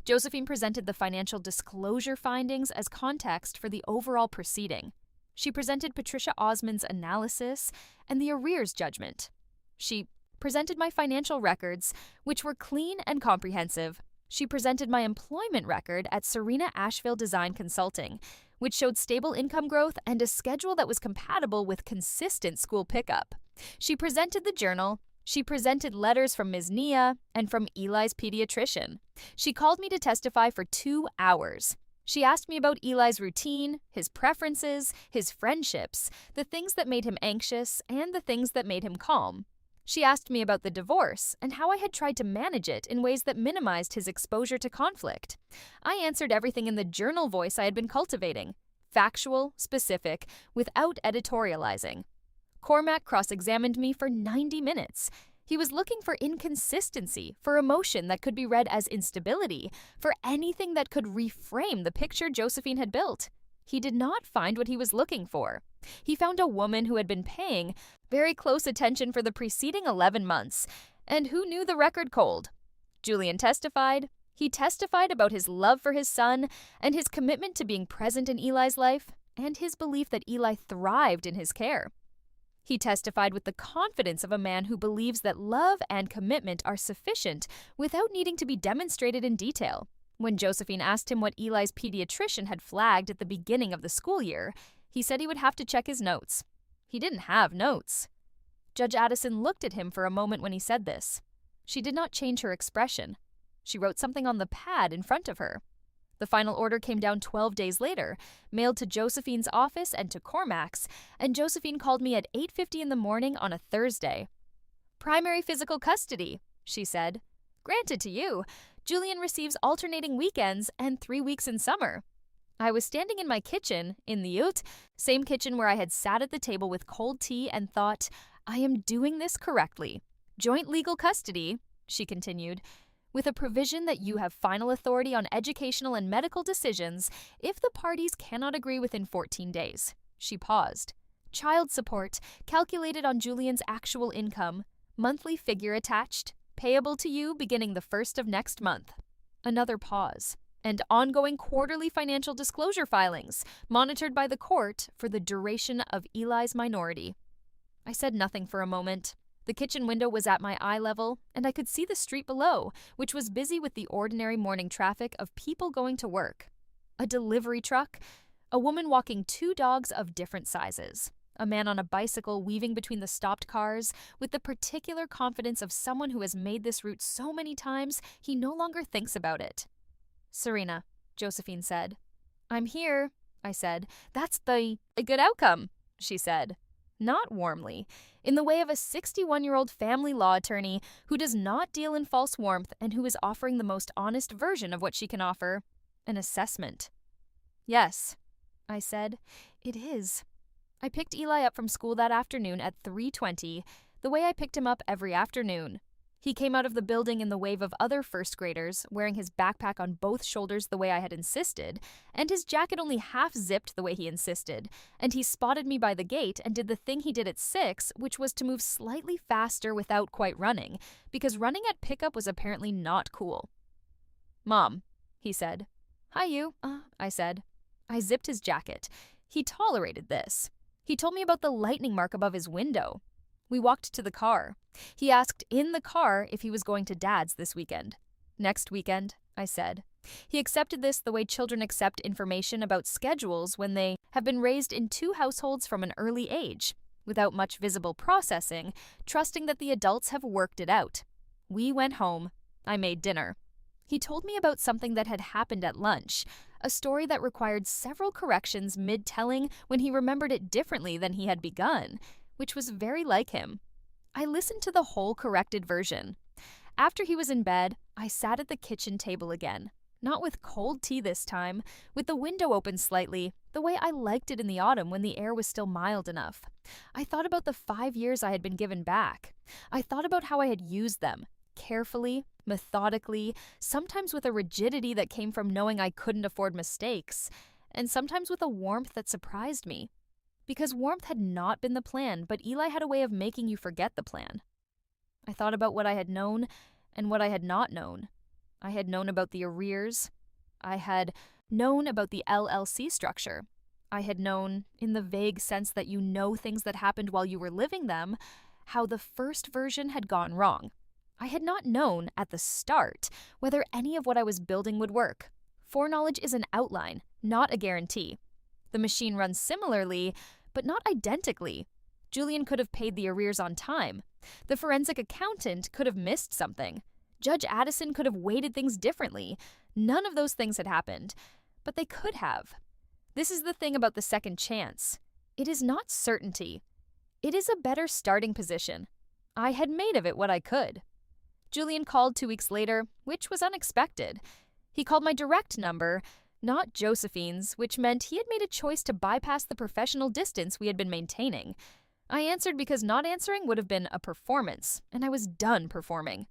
Speaker 1: Josephine presented the financial disclosure findings as context for the overall proceeding. She presented Patricia Osmond's analysis and the arrears judgment. She presented my financial records, which were clean and comprehensive. She presented my employment record at Serena Asheville Design Consulting, which showed stable income growth and a schedule that was compatible with consistent school pickup. She presented the journal. She presented letters from Ms. Nia and from Eli's pediatrician. She called me to testify for 2 hours. She asked me about Eli's routine, his preferences, his friendships, the things that made him anxious, and the things that made him calm. She asked me about the divorce and how I had tried to manage it in ways that minimized his exposure to conflict. I answered everything in the journal voice I had been cultivating, factual, specific, without editorializing. Cormac cross-examined me for 90 minutes. He was looking for inconsistency, for emotion that could be read as instability, for anything that could reframe the picture Josephine had built. He did not find what he was looking for. He found a woman who had been paying very close attention for the preceding 11 months, and who knew the record cold. Julian testified. He testified about his love for his son and his commitment to being present in Eli's life, and his belief that Eli thrived in his care. He testified with the confidence of a man who believes that love and commitment are sufficient without needing to be demonstrated in detail. When Josephine asked him what Eli's pediatrician had flagged at the beginning of the school year, he said he would have to check his notes. He didn't have notes. Judge Addison looked at him for a moment when he said this. She did not change her expression. She wrote something on the pad in front of her. The final order came down 12 days later, mailed to Josephine's office and to Cormac's, and Josephine called me at 8:50 in the morning on a Thursday. "Primary physical custody," she said. "Granted to you. Julian receives alternating weekends and 3 weeks in summer." I was standing in my kitchen, in the Ute, same kitchen where I had sat at the table with cold tea and thought, I am doing this correctly. "Joint legal custody," she continued, "with a provision that you have final authority on educational and medical decisions if the parties cannot agree within 14 days. She paused. "Child support, calculated on Julian's actual income, monthly figure attached, payable to you beginning the 1st of next month." Another pause. "And ongoing quarterly financial disclosure filings, monitored by the court for the duration of Eli's minority." I said nothing for a moment. The kitchen window was at my eye level, and I could see the street below, which was busy with the ordinary morning traffic of people going to work. A delivery truck, a woman walking 2 dogs of different sizes, a man on a bicycle weaving between the stopped cars with the particular confidence of someone who has made this route so many times he no longer thinks about it. "Serena," Josephine said. "I'm here," I said. "That's a good outcome," she said. Not warmly, in the way of a 61-year-old family law attorney who does not deal in false warmth and who is offering the most honest version of what she can offer, an assessment. "Yes," I said, "it is." I picked Eli up from school that afternoon at 3:20, the way I picked him up every afternoon. He came out of the building in the wave of other first graders, wearing his backpack on both shoulders the way I had insisted, and his jacket only half zipped the way he insisted, and he spotted me by the gate and did the thing he did at 6, which was to move slightly faster without quite running, because running at pickup was apparently not cool. "Mom," he said. "Hi, you," I said. I zipped his jacket. He tolerated this. He told me about the lightning mark above his window. We walked to the car. He asked in the car if he was going to Dad's this weekend. "Next weekend," I said. He accepted this the way children accept information about schedules when they have been raised in 2 households from an early age, without much visible processing, trusting that the adults have worked it out. We went home. I made dinner. He told me about something that had happened at lunch, a story that required several corrections mid-telling when he remembered it differently than he had begun, which was very like him. I listened to the whole corrected version. After he was in bed, I sat at the kitchen table again, not with cold tea this time, with the window open slightly, the way I liked it in the autumn when the air was still mild enough. I thought about the 5 years I had been given back. I thought about how I had used them, carefully, methodically, sometimes with a rigidity that came from knowing I couldn't afford mistakes, and sometimes with a warmth that surprised me. Because warmth had not been the plan, but Eli had a way of making you forget the plan. I thought about what I had known and what I had not known. I had known about the arrears. I had known about the LLC structure. I had known, in the vague sense that you know things that happened while you were living them, how the first version had gone wrong. I had not known, at the start, whether any of what I was building would work. Foreknowledge is an outline, not a guarantee. The machine runs similarly, but not identically. Julian could have paid the arrears on time. The forensic accountant could have missed something. Judge Addison could have weighted things differently. None of those things had happened, but they could have. This is the thing about the second chance. It is not certainty. It is a better starting position. I had made of it what I could. Julian called 2 weeks later, which was unexpected. He called my direct number, not Josephine's, which meant he had made a choice to bypass the professional distance we had been maintaining. I answered because not answering would have been a performance, and I was done performing.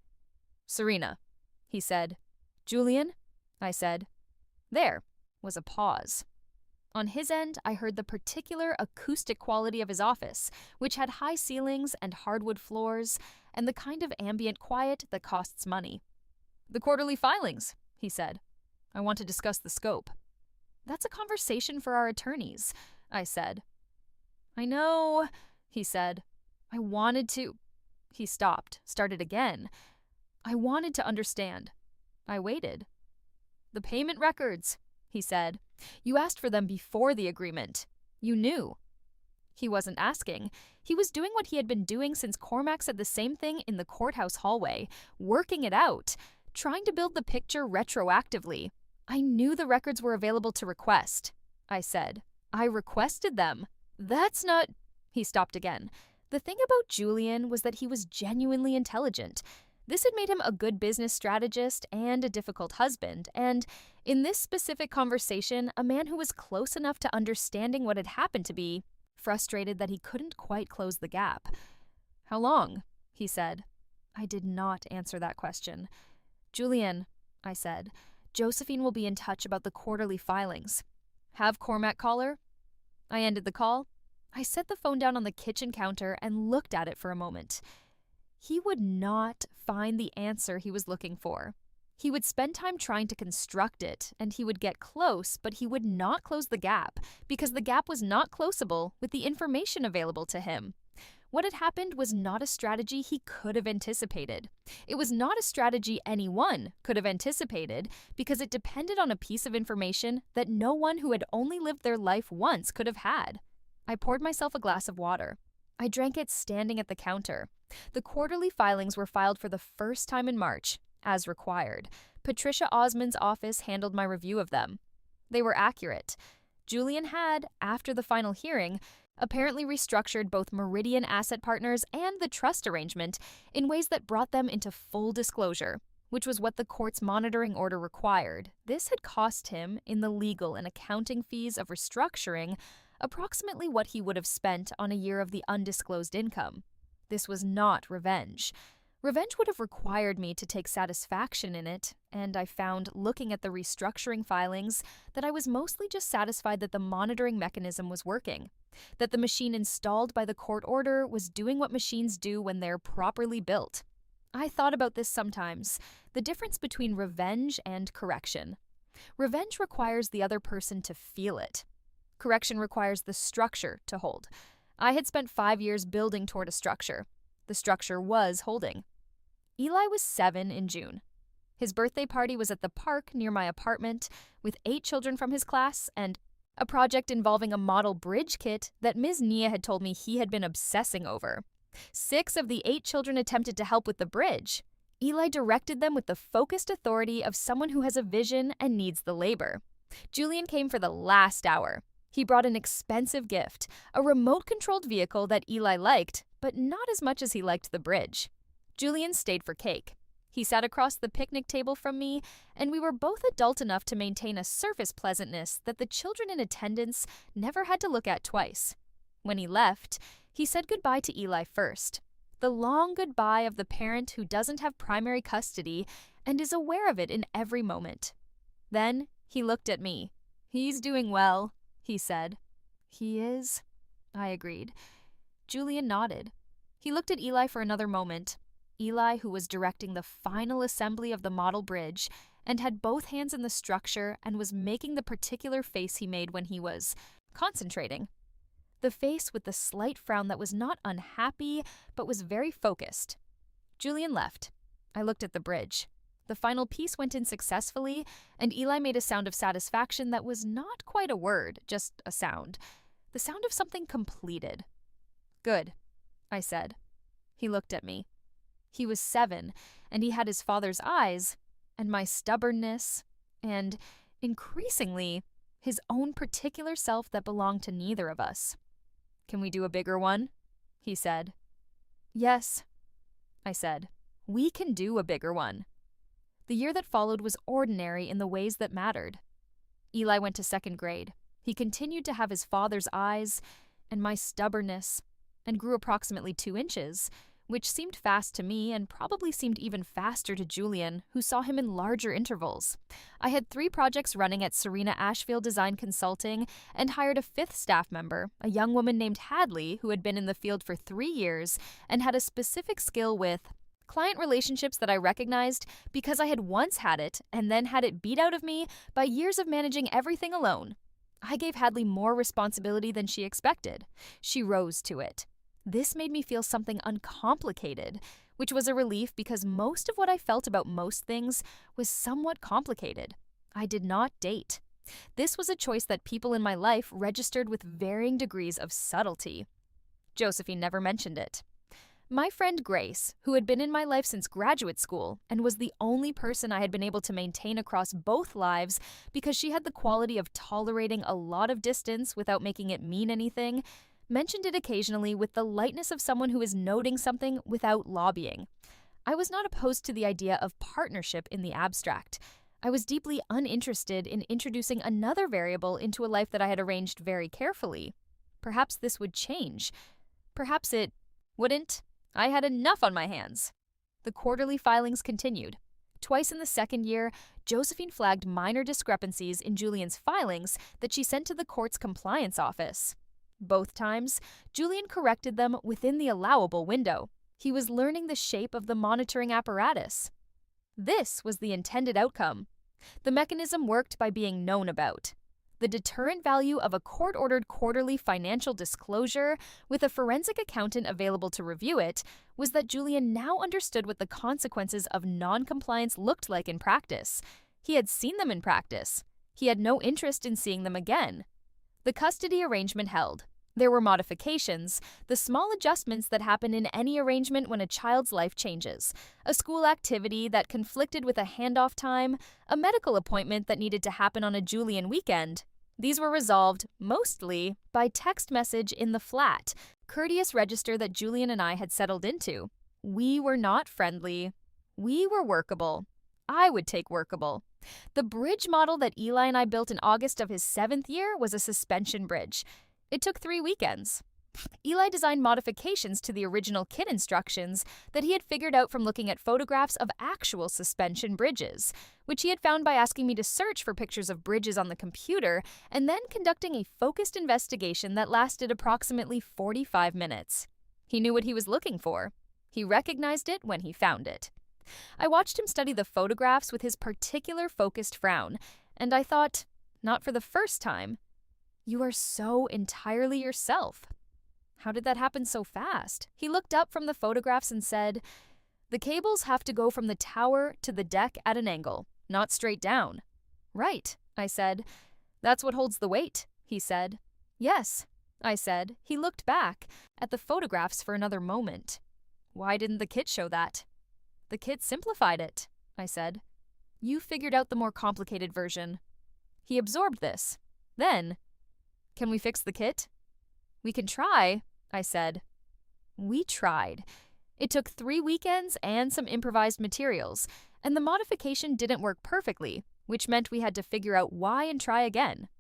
Speaker 1: "Serena," he said. "Julian?" I said. There was a pause. On his end, I heard the particular acoustic quality of his office, which had high ceilings and hardwood floors, and the kind of ambient quiet that costs money. "The quarterly filings," he said. "I want to discuss the scope." "That's a conversation for our attorneys," I said. "I know," he said. "I wanted to—" He stopped, started again. "I wanted to understand." I waited. "The payment records," he said. "You asked for them before the agreement. You knew." He wasn't asking. He was doing what he had been doing since Cormac said the same thing in the courthouse hallway, working it out, trying to build the picture retroactively. "I knew the records were available to request," I said. "I requested them." "That's not—" He stopped again. The thing about Julian was that he was genuinely intelligent. This had made him a good business strategist and a difficult husband, and, in this specific conversation, a man who was close enough to understanding what had happened to be frustrated that he couldn't quite close the gap. "How long?" he said. I did not answer that question. "Julian," I said, "Josephine will be in touch about the quarterly filings. Have Cormac call her." I ended the call. I set the phone down on the kitchen counter and looked at it for a moment. He would not find the answer he was looking for. He would spend time trying to construct it, and he would get close, but he would not close the gap, because the gap was not closable with the information available to him. What had happened was not a strategy he could have anticipated. It was not a strategy anyone could have anticipated, because it depended on a piece of information that no one who had only lived their life once could have had. I poured myself a glass of water. I drank it standing at the counter. The quarterly filings were filed for the first time in March, as required. Patricia Osmond's office handled my review of them. They were accurate. Julian had, after the final hearing, apparently restructured both Meridian Asset Partners and the trust arrangement in ways that brought them into full disclosure, which was what the court's monitoring order required. This had cost him, in the legal and accounting fees of restructuring, approximately what he would have spent on a year of the undisclosed income. This was not revenge. Revenge would have required me to take satisfaction in it, and I found, looking at the restructuring filings, that I was mostly just satisfied that the monitoring mechanism was working, that the machine installed by the court order was doing what machines do when they're properly built. I thought about this sometimes, the difference between revenge and correction. Revenge requires the other person to feel it. Correction requires the structure to hold. I had spent 5 years building toward a structure. The structure was holding. Eli was 7 in June. His birthday party was at the park near my apartment, with 8 children from his class, and a project involving a model bridge kit that Ms. Nia had told me he had been obsessing over. 6 of the 8 children attempted to help with the bridge. Eli directed them with the focused authority of someone who has a vision and needs the labor. Julian came for the last hour. He brought an expensive gift, a remote-controlled vehicle that Eli liked, but not as much as he liked the bridge. Julian stayed for cake. He sat across the picnic table from me, and we were both adult enough to maintain a surface pleasantness that the children in attendance never had to look at twice. When he left, he said goodbye to Eli first. The long goodbye of the parent who doesn't have primary custody and is aware of it in every moment. Then he looked at me. "He's doing well," he said. "He is?" I agreed. Julian nodded. He looked at Eli for another moment. Eli, who was directing the final assembly of the model bridge and had both hands in the structure and was making the particular face he made when he was concentrating. The face with the slight frown that was not unhappy, but was very focused. Julian left. I looked at the bridge. The final piece went in successfully, and Eli made a sound of satisfaction that was not quite a word, just a sound. The sound of something completed. "Good," I said. He looked at me. He was 7, and he had his father's eyes, and my stubbornness, and, increasingly, his own particular self that belonged to neither of us. "Can we do a bigger one?" he said. "Yes," I said. "We can do a bigger one." The year that followed was ordinary in the ways that mattered. Eli went to 2nd grade. He continued to have his father's eyes and my stubbornness, and grew approximately 2 inches, which seemed fast to me and probably seemed even faster to Julian, who saw him in larger intervals. I had 3 projects running at Serena Ashfield Design Consulting and hired a 5th staff member, a young woman named Hadley, who had been in the field for 3 years and had a specific skill with client relationships that I recognized because I had once had it and then had it beat out of me by years of managing everything alone. I gave Hadley more responsibility than she expected. She rose to it. This made me feel something uncomplicated, which was a relief because most of what I felt about most things was somewhat complicated. I did not date. This was a choice that people in my life registered with varying degrees of subtlety. Josephine never mentioned it. My friend Grace, who had been in my life since graduate school and was the only person I had been able to maintain across both lives because she had the quality of tolerating a lot of distance without making it mean anything, mentioned it occasionally with the lightness of someone who is noting something without lobbying. I was not opposed to the idea of partnership in the abstract. I was deeply uninterested in introducing another variable into a life that I had arranged very carefully. Perhaps this would change. Perhaps it wouldn't. I had enough on my hands. The quarterly filings continued. Twice in the 2nd year, Josephine flagged minor discrepancies in Julian's filings that she sent to the court's compliance office. Both times, Julian corrected them within the allowable window. He was learning the shape of the monitoring apparatus. This was the intended outcome. The mechanism worked by being known about. The deterrent value of a court-ordered quarterly financial disclosure with a forensic accountant available to review it was that Julian now understood what the consequences of non-compliance looked like in practice. He had seen them in practice. He had no interest in seeing them again. The custody arrangement held. There were modifications, the small adjustments that happen in any arrangement when a child's life changes, a school activity that conflicted with a handoff time, a medical appointment that needed to happen on a Julian weekend. These were resolved, mostly, by text message in the flat, courteous register that Julian and I had settled into. We were not friendly. We were workable. I would take workable. The bridge model that Eli and I built in August of his 7th year was a suspension bridge. It took 3 weekends. Eli designed modifications to the original kit instructions that he had figured out from looking at photographs of actual suspension bridges, which he had found by asking me to search for pictures of bridges on the computer and then conducting a focused investigation that lasted approximately 45 minutes. He knew what he was looking for. He recognized it when he found it. I watched him study the photographs with his particular focused frown, and I thought, not for the first time, "You are so entirely yourself." How did that happen so fast? He looked up from the photographs and said, "The cables have to go from the tower to the deck at an angle, not straight down." "Right," I said. "That's what holds the weight," he said. "Yes," I said. He looked back at the photographs for another moment. "Why didn't the kit show that?" "The kit simplified it," I said. "You figured out the more complicated version." He absorbed this. Then, "Can we fix the kit?" "We can try," I said. We tried. It took 3 weekends and some improvised materials, and the modification didn't work perfectly, which meant we had to figure out why and try again.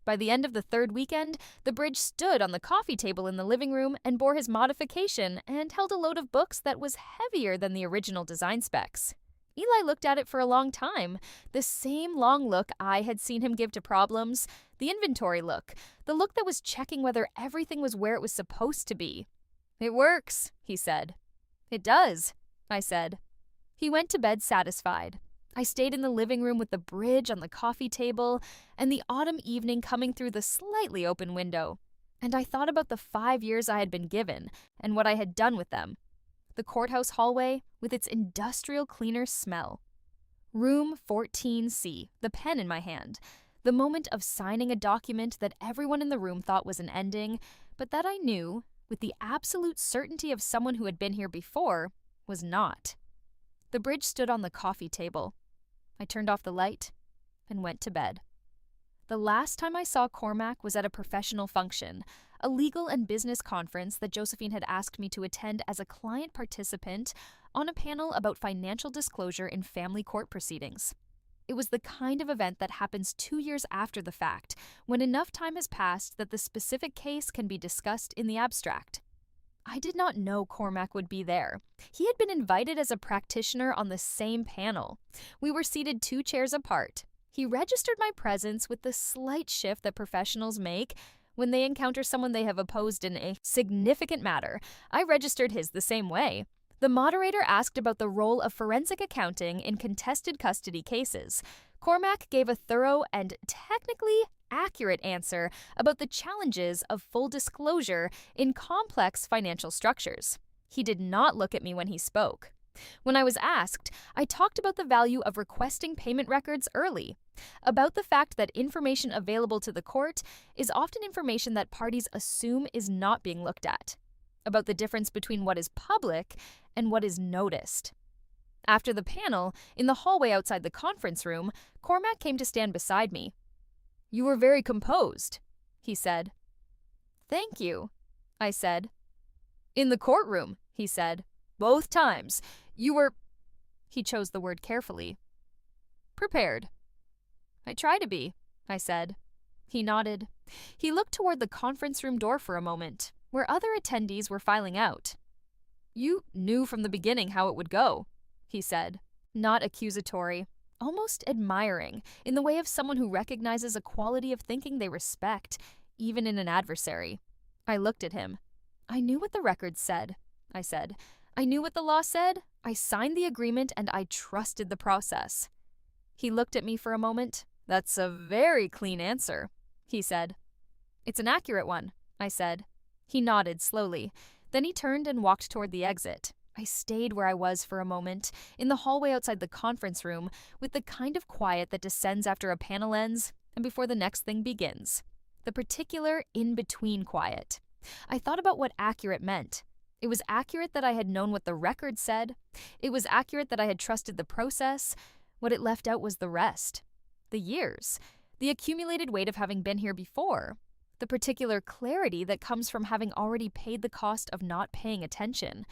Speaker 1: By the end of the third weekend, the bridge stood on the coffee table in the living room and bore his modification and held a load of books that was heavier than the original design specs. Eli looked at it for a long time, the same long look I had seen him give to problems, the inventory look, the look that was checking whether everything was where it was supposed to be. "It works," he said. "It does," I said. He went to bed satisfied. I stayed in the living room with the bridge on the coffee table and the autumn evening coming through the slightly open window. And I thought about the 5 years I had been given and what I had done with them. The courthouse hallway with its industrial cleaner smell. Room 14C, the pen in my hand. The moment of signing a document that everyone in the room thought was an ending, but that I knew, with the absolute certainty of someone who had been here before, was not. The bridge stood on the coffee table. I turned off the light and went to bed. The last time I saw Cormac was at a professional function, a legal and business conference that Josephine had asked me to attend as a client participant on a panel about financial disclosure in family court proceedings. It was the kind of event that happens 2 years after the fact, when enough time has passed that the specific case can be discussed in the abstract. I did not know Cormac would be there. He had been invited as a practitioner on the same panel. We were seated 2 chairs apart. He registered my presence with the slight shift that professionals make when they encounter someone they have opposed in a significant matter. I registered his the same way. The moderator asked about the role of forensic accounting in contested custody cases. Cormac gave a thorough and technically accurate answer about the challenges of full disclosure in complex financial structures. He did not look at me when he spoke. When I was asked, I talked about the value of requesting payment records early, about the fact that information available to the court is often information that parties assume is not being looked at, about the difference between what is public and what is noticed. After the panel, in the hallway outside the conference room, Cormac came to stand beside me. "You were very composed," he said. "Thank you," I said. "In the courtroom," he said. "Both times. You were—" He chose the word carefully. "Prepared." "I try to be," I said. He nodded. He looked toward the conference room door for a moment, where other attendees were filing out. "You knew from the beginning how it would go," he said, not accusatory, almost admiring, in the way of someone who recognizes a quality of thinking they respect, even in an adversary. I looked at him. "I knew what the records said," I said. "I knew what the law said. I signed the agreement and I trusted the process." He looked at me for a moment. "That's a very clean answer," he said. "It's an accurate one," I said. He nodded slowly. Then he turned and walked toward the exit. I stayed where I was for a moment, in the hallway outside the conference room, with the kind of quiet that descends after a panel ends and before the next thing begins. The particular in-between quiet. I thought about what accurate meant. It was accurate that I had known what the record said. It was accurate that I had trusted the process. What it left out was the rest. The years. The accumulated weight of having been here before. The particular clarity that comes from having already paid the cost of not paying attention.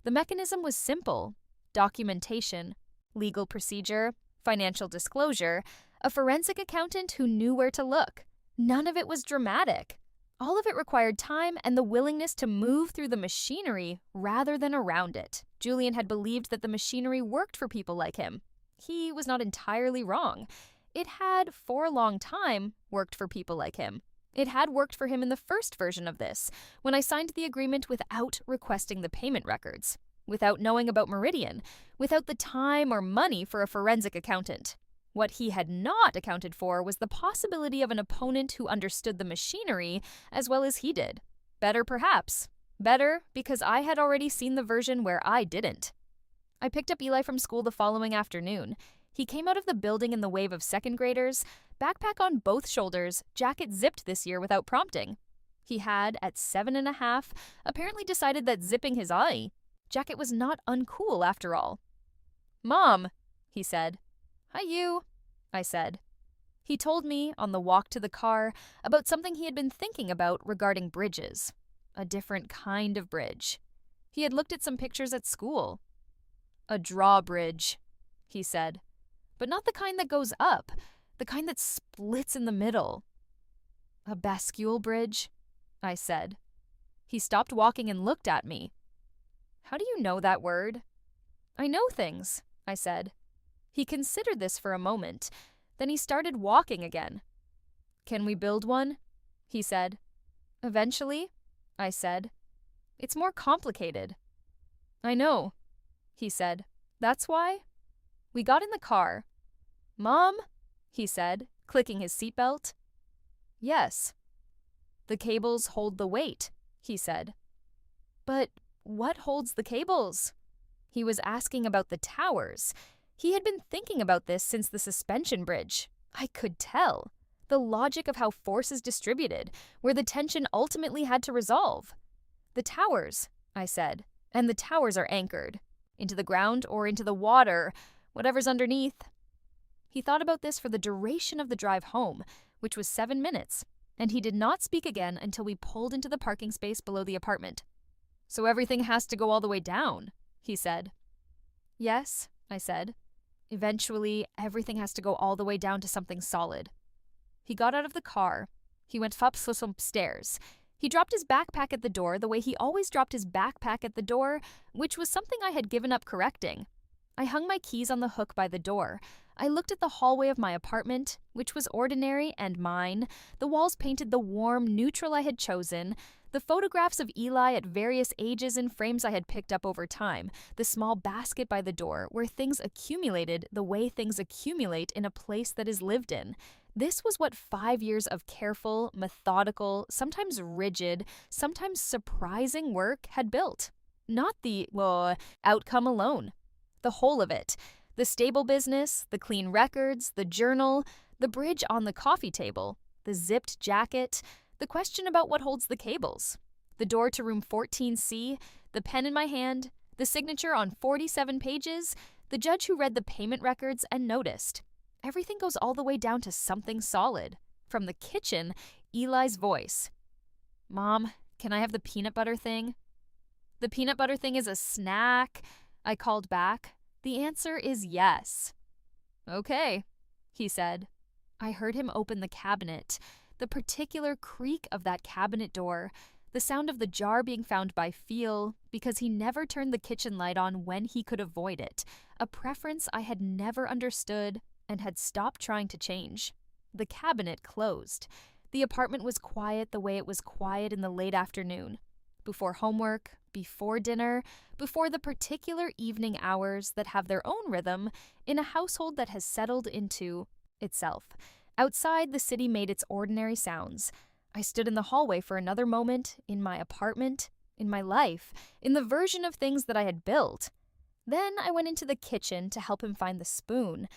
Speaker 1: The mechanism was simple. Documentation, legal procedure, financial disclosure, a forensic accountant who knew where to look. None of it was dramatic. All of it required time and the willingness to move through the machinery rather than around it. Julian had believed that the machinery worked for people like him. He was not entirely wrong. It had, for a long time, worked for people like him. It had worked for him in the first version of this, when I signed the agreement without requesting the payment records, without knowing about Meridian, without the time or money for a forensic accountant. What he had not accounted for was the possibility of an opponent who understood the machinery as well as he did. Better, perhaps. Better, because I had already seen the version where I didn't. I picked up Eli from school the following afternoon. He came out of the building in the wave of second graders, backpack on both shoulders, jacket zipped this year without prompting. He had, at 7.5, apparently decided that zipping his eye jacket was not uncool after all. "Mom," he said. "Hi, you," I said. He told me, on the walk to the car, about something he had been thinking about regarding bridges. A different kind of bridge. He had looked at some pictures at school. "A drawbridge," he said. "But not the kind that goes up, the kind that splits in the middle." A bascule bridge, I said. He stopped walking and looked at me. How do you know that word? I know things, I said. He considered this for a moment. Then he started walking again. Can we build one? He said. Eventually, I said. It's more complicated. I know, he said. That's why? We got in the car. Mom, he said, clicking his seatbelt. Yes. The cables hold the weight, he said. But what holds the cables? He was asking about the towers. He had been thinking about this since the suspension bridge. I could tell. The logic of how force is distributed, where the tension ultimately had to resolve. The towers, I said, and the towers are anchored. Into the ground or into the water, whatever's underneath. He thought about this for the duration of the drive home, which was 7 minutes, and he did not speak again until we pulled into the parking space below the apartment. So everything has to go all the way down, he said. Yes, I said. Eventually, everything has to go all the way down to something solid. He got out of the car. He went upstairs. He dropped his backpack at the door the way he always dropped his backpack at the door, which was something I had given up correcting. I hung my keys on the hook by the door. I looked at the hallway of my apartment, which was ordinary and mine, the walls painted the warm neutral I had chosen, the photographs of Eli at various ages in frames I had picked up over time, the small basket by the door where things accumulated the way things accumulate in a place that is lived in. This was what 5 years of careful, methodical, sometimes rigid, sometimes surprising work had built. Not the, outcome alone. The whole of it. The stable business, the clean records, the journal, the bridge on the coffee table, the zipped jacket, the question about what holds the cables, the door to room 14C, the pen in my hand, the signature on 47 pages, the judge who read the payment records and noticed. Everything goes all the way down to something solid. From the kitchen, Eli's voice. Mom, can I have the peanut butter thing? The peanut butter thing is a snack, I called back. The answer is yes. Okay, he said. I heard him open the cabinet, the particular creak of that cabinet door, the sound of the jar being found by feel, because he never turned the kitchen light on when he could avoid it, a preference I had never understood and had stopped trying to change. The cabinet closed. The apartment was quiet the way it was quiet in the late afternoon. Before homework, before dinner, before the particular evening hours that have their own rhythm in a household that has settled into itself. Outside, the city made its ordinary sounds. I stood in the hallway for another moment, in my apartment, in my life, in the version of things that I had built. Then I went into the kitchen to help him find the spoon.